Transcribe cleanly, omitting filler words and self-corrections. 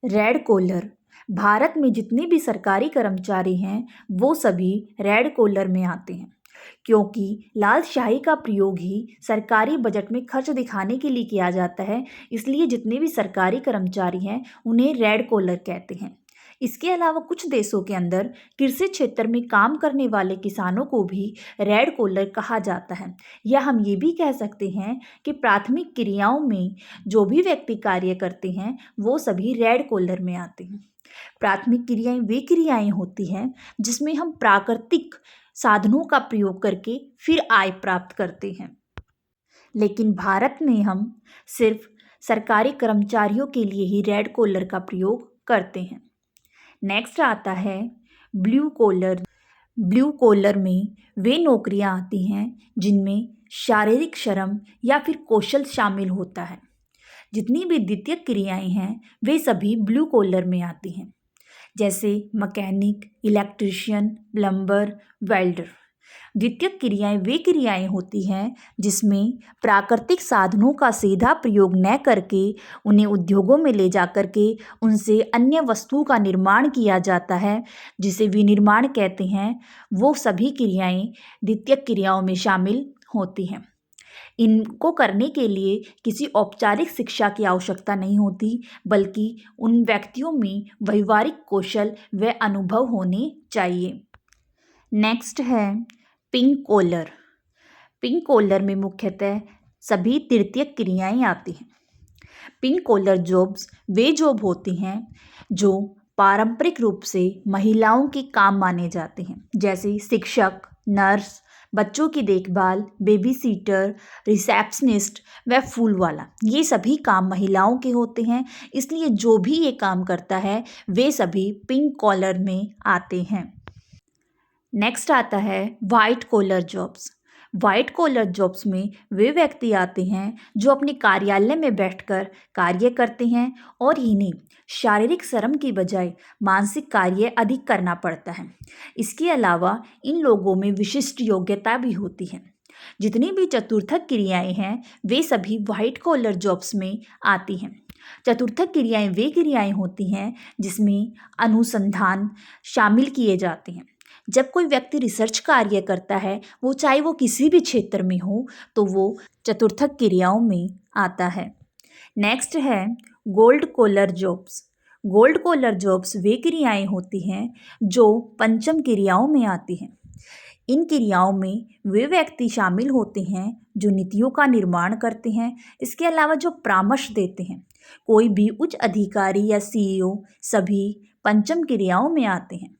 Red collar. Bharat में जितने भी सरकारी कर्मचारी हैं वो सभी रेड कॉलर में आते हैं, क्योंकि लाल शाही का प्रयोग ही सरकारी बजट में खर्च दिखाने के लिए किया जाता है। इसलिए जितने भी सरकारी कर्मचारी हैं उन्हें रेड कॉलर कहते हैं। इसके अलावा कुछ देशों के अंदर कृषि क्षेत्र में काम करने वाले किसानों को भी रेड कॉलर कहा जाता है। या हम ये भी कह सकते हैं कि प्राथमिक क्रियाओं में जो भी व्यक्ति कार्य करते हैं वो सभी रेड कॉलर में आते हैं। प्राथमिक क्रियाएं वे क्रियाएं होती हैं जिसमें हम प्राकृतिक साधनों का प्रयोग करके फिर आय प्राप्त करते हैं। लेकिन भारत में हम सिर्फ सरकारी कर्मचारियों के लिए ही रेड कॉलर का प्रयोग करते हैं। नेक्स्ट आता है ब्लू कॉलर। ब्लू कॉलर में वे नौकरियां आती हैं जिनमें शारीरिक श्रम या फिर कौशल शामिल होता है। जितनी भी द्वितीयक क्रियाएं हैं वे सभी ब्लू कॉलर में आती हैं, जैसे मैकेनिक, इलेक्ट्रीशियन, प्लम्बर, वेल्डर। द्वितीयक क्रियाएं वे क्रियाएं होती हैं जिसमें प्राकृतिक साधनों का सीधा प्रयोग न करके उन्हें उद्योगों में ले जा करके उनसे अन्य वस्तुओं का निर्माण किया जाता है, जिसे विनिर्माण कहते हैं। वो सभी क्रियाएं द्वितीयक क्रियाओं में शामिल होती हैं। इनको करने के लिए किसी औपचारिक शिक्षा की आवश्यकता नहीं होती, बल्कि उन व्यक्तियों में व्यवहारिक कौशल व अनुभव होने चाहिए। नेक्स्ट है पिंक कॉलर। पिंक कॉलर में मुख्यतः सभी तृतीयक क्रियाएं आती हैं। पिंक कॉलर जॉब्स वे जॉब होती हैं जो पारंपरिक रूप से महिलाओं के काम माने जाते हैं, जैसे शिक्षक, नर्स, बच्चों की देखभाल, बेबी सीटर, रिसेप्शनिस्ट व फूल वाला। ये सभी काम महिलाओं के होते हैं, इसलिए जो भी ये काम करता है वे सभी पिंक कॉलर में आते हैं। नेक्स्ट आता है white collar jobs. White collar jobs में वे व्यक्ति आते हैं जो अपने कार्यालय में बैठकर कार्य करते हैं और इन्हें शारीरिक श्रम की बजाय मानसिक कार्य अधिक करना पड़ता है। इसके अलावा इन लोगों में विशिष्ट योग्यता भी होती है। जितनी भी चतुर्थक क्रियाएं हैं वे सभी वाइट कॉलर जॉब्स में आती हैं। चतुर्थक क्रियाएं वे क्रियाएं होती हैं जिसमें अनुसंधान शामिल किए जाते हैं। जब कोई व्यक्ति रिसर्च कार्य करता है, वो चाहे वो किसी भी क्षेत्र में हो, तो वो चतुर्थक क्रियाओं में आता है। नेक्स्ट है gold collar jobs. Gold collar jobs वे क्रियाएं होती हैं जो पंचम क्रियाओं में आती हैं। इन क्रियाओं में वे व्यक्ति शामिल होते हैं जो नीतियों का निर्माण करते हैं। इसके अलावा जो परामर्श देते हैं, कोई भी उच्च अधिकारी या सीईओ सभी पंचम क्रियाओं में आते हैं।